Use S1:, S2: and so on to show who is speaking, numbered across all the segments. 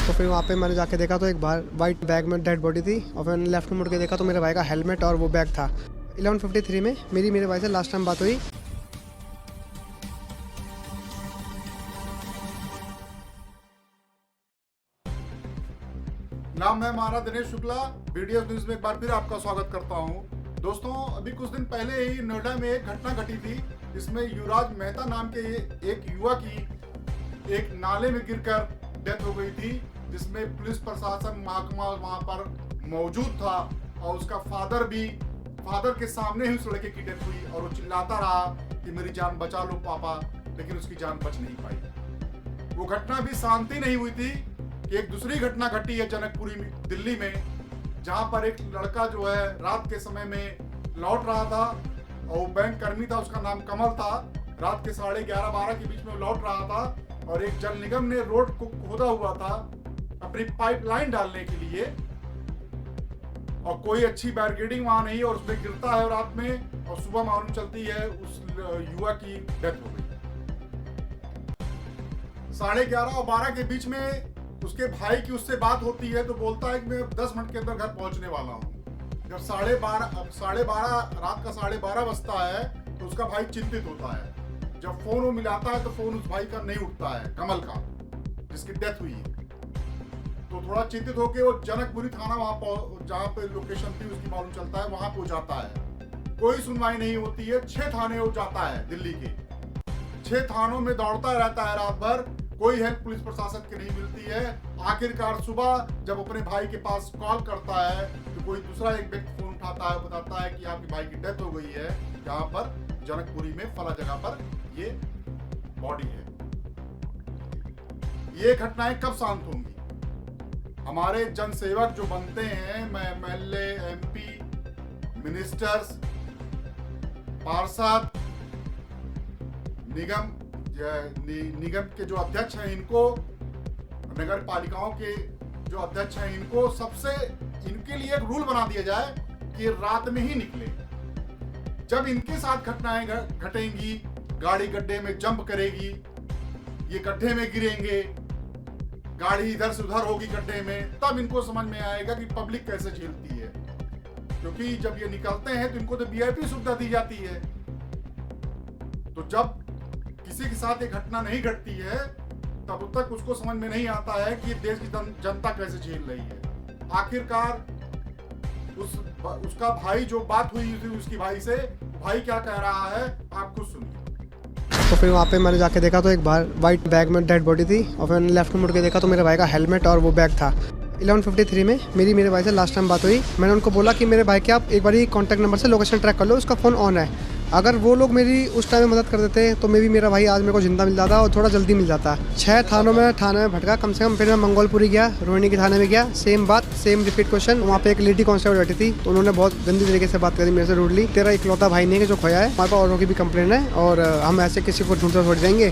S1: तो फिर वहाँ पे मैंने जाके देखा तो एक बाहर वाइट बैग में डेड बॉडी थी और फिर मैंने लेफ्ट में मुड़ के देखा तो मेरे भाई का हेलमेट और वो बैग था। 11:53 में मेरे भाई से लास्ट टाइम बात हुई।
S2: नाम है हमारा दिनेश शुक्ला। वीडियो न्यूज में एक बार फिर आपका स्वागत करता हूं। दोस्तों, अभी कुछ दिन पहले ही नोएडा में एक घटना घटी थी जिसमें युवराज मेहता नाम के एक युवा की एक नाले में गिरकर डेथ हो गई थी, जिसमें पुलिस प्रशासन महकमा वहां पर मौजूद था और उसका फादर के सामने ही उस लड़के की डेथ हुई और वो चिल्लाता रहा कि मेरी जान बचा लो पापा, लेकिन उसकी जान बच नहीं पाई। वो घटना भी शांति नहीं हुई थी कि एक दूसरी घटना घटी है जनकपुरी दिल्ली में, जहां पर एक लड़का जो है रात के समय में लौट रहा था और वो बैंक कर्मी था, उसका नाम कमल था। रात के 11:30-12 के बीच में वो लौट रहा था और एक जल निगम ने रोड को खोदा हुआ था अपनी पाइपलाइन डालने के लिए, और कोई अच्छी बैरिकेडिंग वहां नहीं, और उसमें गिरता है रात में और सुबह मालूम चलती है उस युवा की डेथ हो गई। 11:30 और 12 के बीच में उसके भाई की उससे बात होती है तो बोलता है कि मैं 10 मिनट के अंदर घर पहुंचने वाला हूं। जब 12:30 रात का 12:30 बजता है तो उसका भाई चिंतित होता है। जब फोन वो मिलाता है तो फोन उस भाई का नहीं उठता है, कमल का, जिसकी डेथ हुई है। तो थोड़ा चिंतित होकर वो जनकपुरी थाना वहां जहां पे लोकेशन थी उसकी मालूम चलता है, वहां पहुंच जाता है। कोई सुनवाई नहीं होती है। 6 थाने वो जाता है दिल्ली के। 6 थानों में दौड़ता रहता है रात भर, कोई हेल्प पुलिस प्रशासन की नहीं मिलती है। आखिरकार सुबह जब अपने भाई के पास कॉल करता है तो कोई दूसरा एक व्यक्ति फोन उठाता है, बताता है कि आपके भाई की डेथ हो गई है, जहां पर जनकपुरी में फला जगह पर ये बॉडी है। ये घटनाएं कब शांत होंगी? हमारे जनसेवक जो बनते हैं, MLA, MP, मिनिस्टर्स, पार्षद, निगम के जो अध्यक्ष हैं, इनको, नगर पालिकाओं के जो अध्यक्ष हैं, इनको सबसे इनके लिए एक रूल बना दिया जाए कि रात में ही निकले। जब इनके साथ घटनाएं घटेंगी, गाड़ी गड्ढे में जंप करेगी, ये गड्ढे में गिरेंगे, गाड़ी इधर से उधर होगी गड्ढे में, तब इनको समझ में आएगा कि पब्लिक कैसे झेलती है। क्योंकि जब ये निकलते हैं तो इनको तो VIP सुविधा दी जाती है। तो जब किसी के साथ एक घटना नहीं घटती है तब तक उसको समझ में नहीं आता है कि देश की जनता कैसे झेल रही है। आखिरकार उसका भाई, जो बात हुई थी उसकी भाई से, भाई क्या कह रहा है आप खुद सुनिए।
S1: तो फिर वहाँ पे मैंने जाके देखा तो एक बाहर वाइट बैग में डेड बॉडी थी और फिर मैंने लेफ्ट में मुड़ के देखा तो मेरे भाई का हेलमेट और वो बैग था। 11:53 में मेरे भाई से लास्ट टाइम बात हुई। मैंने उनको बोला कि मेरे भाई के आप एक बार कॉन्टैक्ट नंबर से लोकेशन ट्रैक कर लो, उसका फ़ोन ऑन है। अगर वो लोग मेरी उस टाइम में मदद कर देते तो मेरा भाई आज मेरे को जिंदा मिल जाता और थोड़ा जल्दी मिल जाता। 6 थाने में भटका कम से कम। फिर मैं मंगोलपुरी गया, रोहिणी के थाने में गया, सेम बात, सेम रिपीट क्वेश्चन। वहाँ पे एक लेडी कांस्टेबल बैठी थी तो उन्होंने बहुत गंदी तरीके से बात करी मेरे से, रूडली। तेरा इकलौता भाई नहीं है जो खोया है, हमारे पास औरों की भी कंप्लेन है और हम ऐसे किसी को ढूंढते छोड़ देंगे।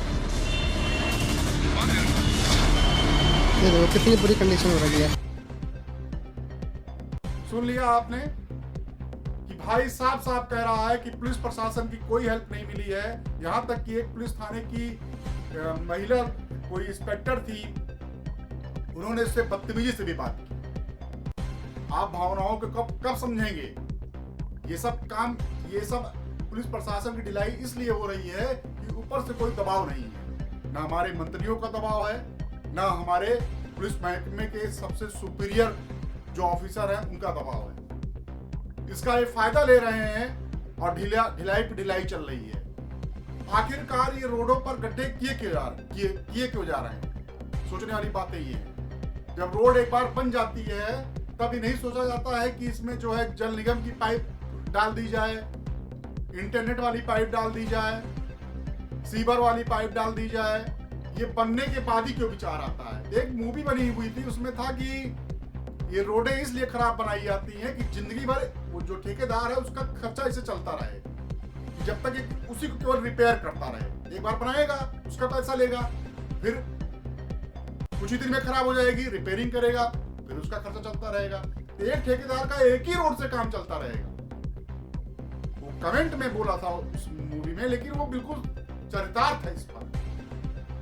S1: ये देखो कितनी बुरी कंडीशन हो रही है।
S2: सुन लिया आपने कि भाई साफ साफ कह रहा है कि पुलिस प्रशासन की कोई हेल्प नहीं मिली है। यहां तक कि एक पुलिस थाने की महिला कोई इंस्पेक्टर थी, उन्होंने इससे बदतमीजी से भी बात की। आप भावनाओं को कब समझेंगे? ये सब पुलिस प्रशासन की ढिलाई इसलिए हो रही है कि ऊपर से कोई दबाव नहीं है। ना हमारे मंत्रियों का दबाव है, ना हमारे पुलिस महकमे के सबसे सुपीरियर जो ऑफिसर हैं उनका दबाव है। इसका ये फायदा ले रहे हैं और ढिलाई पे ढिलाई चल रही है। आखिरकार ये रोडों पर गड्ढे किए क्यों जा रहे हैं? सोचने वाली बात ये है। जब रोड एक बार बन जाती है तब ये नहीं सोचा जाता है कि इसमें जो है जल निगम की पाइप डाल दी जाए, इंटरनेट वाली पाइप डाल दी जाए, सीवर वाली पाइप डाल दी जाए। ये बनने के बाद ही क्यों विचार आता है? एक मूवी बनी हुई थी, उसमें था कि ये रोडें इसलिए खराब बनाई जाती हैं कि जिंदगी भर वो जो ठेकेदार है उसका खर्चा इसे चलता रहे, जब तक उसी को केवल रिपेयर करता रहे। एक बार बनाएगा, उसका पैसा लेगा, फिर कुछ ही दिन में खराब हो जाएगी, रिपेयरिंग करेगा, फिर उसका खर्चा चलता रहेगा। एक ठेकेदार का एक ही रोड से काम चलता रहेगा। वो कमेंट में बोला था उस मूवी में, लेकिन वो बिल्कुल चरितार्थ है इस पर।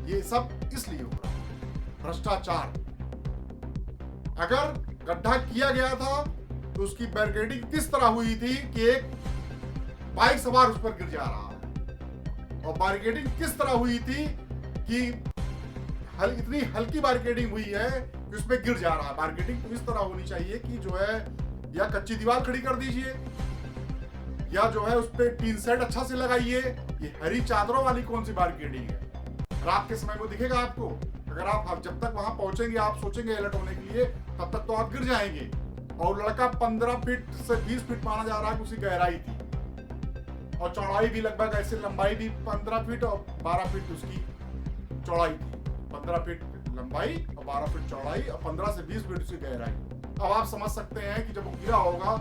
S2: ये सब इसलिए हो रहा है, भ्रष्टाचार। अगर गड्ढा किया गया था तो उसकी बैरिकेडिंग किस तरह हुई थी कि एक बाइक सवार उस पर गिर जा रहा है, और बैरिकेडिंग किस तरह हुई थी कि इतनी हल्की बैरिकेडिंग हुई है कि उसमें गिर जा रहा है। बैरिकेडिंग तो इस तरह होनी चाहिए कि जो है या कच्ची दीवार खड़ी कर दीजिए या जो है उस पर टीन सेट अच्छा से लगाइए। ये हरी चादरों वाली कौन सी बैरिकेडिंग है? रात के समय वो दिखेगा आपको। अगर आप जब तक वहां पहुंचेंगे आप सोचेंगे अलर्ट होने के लिए, तब तक तो आप गिर जाएंगे। और लड़का 15 फीट से 20 फीट माना जा रहा है कि उसकी गहराई थी, और चौड़ाई भी लगभग ऐसे, लंबाई भी 15 फीट और 12 फीट उसकी चौड़ाई थी। 15 फीट लंबाई और 12 फीट चौड़ाई और 15 से 20 फीट उसकी गहराई। अब आप समझ सकते हैं कि जब वो गिरा होगा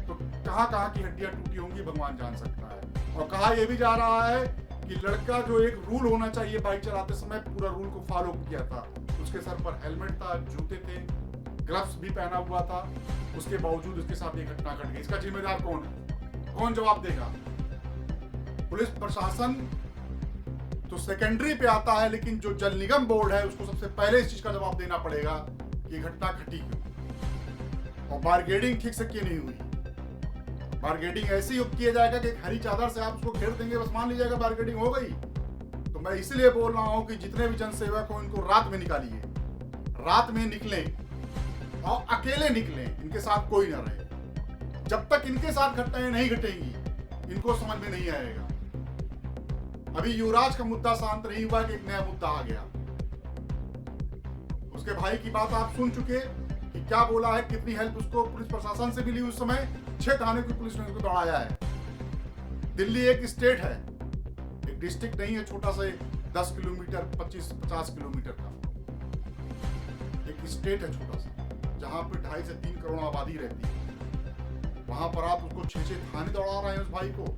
S2: तो कहाँ की हड्डियां टूटी होंगी भगवान जान सकता है। और कहा यह भी जा रहा है कि लड़का जो एक रूल होना चाहिए बाइक चलाते समय, पूरा रूल को फॉलो किया था। उसके सर पर हेलमेट था, जूते थे, ग्लव्स भी पहना हुआ था, उसके बावजूद उसके साथ ये घटना घट गई। इसका जिम्मेदार कौन है? कौन जवाब देगा? पुलिस प्रशासन तो सेकेंडरी पे आता है, लेकिन जो जल निगम बोर्ड है उसको सबसे पहले इस चीज का जवाब देना पड़ेगा कि घटना घटी क्यों, और बारगेडिंग ठीक से क्यों नहीं हुई। बारगेडिंग ऐसे ही किया जाएगा कि एक हरी चादर से आप उसको घेर देंगे, बस मान लीजिएगा बारगेडिंग हो गई। तो मैं इसलिए बोल रहा हूं कि जितने भी जनसेवक हो इनको रात में निकालिए, रात में निकलें और अकेले निकलें, इनके साथ कोई ना रहे। जब तक इनके साथ घटनाएं नहीं घटेंगी इनको समझ में नहीं आएगा। अभी युवराज का मुद्दा शांत नहीं हुआ कि एक नया मुद्दा आ गया। उसके भाई की बात आप सुन चुके कि क्या बोला है, कितनी हेल्प उसको पुलिस प्रशासन से मिली। उस समय 6 थाने की पुलिस ने उसको दौड़ाया है। दिल्ली एक स्टेट है, एक डिस्ट्रिक्ट नहीं है छोटा सा 10 किलोमीटर 25-50 किलोमीटर का एक स्टेट है छोटा सा, जहां पे 2.5 से 3 करोड़ आबादी रहती है। वहां पर आप उसको 6 थाने दौड़ा रहे हैं उस भाई को,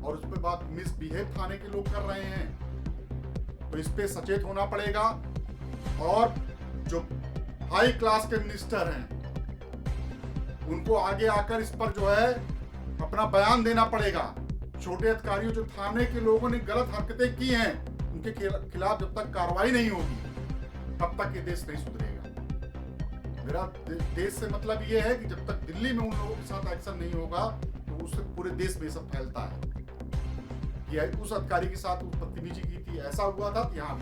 S2: और उस पर बात मिसबिहेव थाने के लोग कर रहे हैं। तो इस पे सचेत होना पड़ेगा, और जो हाई क्लास के मिनिस्टर हैं उनको आगे आकर इस पर जो है अपना बयान देना पड़ेगा। छोटे अधिकारियों, जो थाने के लोगों ने गलत हरकतें की हैं, उनके खिलाफ जब तक कार्रवाई नहीं होगी तब तक ये देश नहीं सुधरेगा। मेरा देश से मतलब ये है कि जब तक दिल्ली में उन लोगों के साथ एक्शन नहीं होगा तो उससे पूरे देश में सब फैलता है कि उस अधिकारी के साथ बदतमीजी की थी, ऐसा हुआ था, यहाँ भी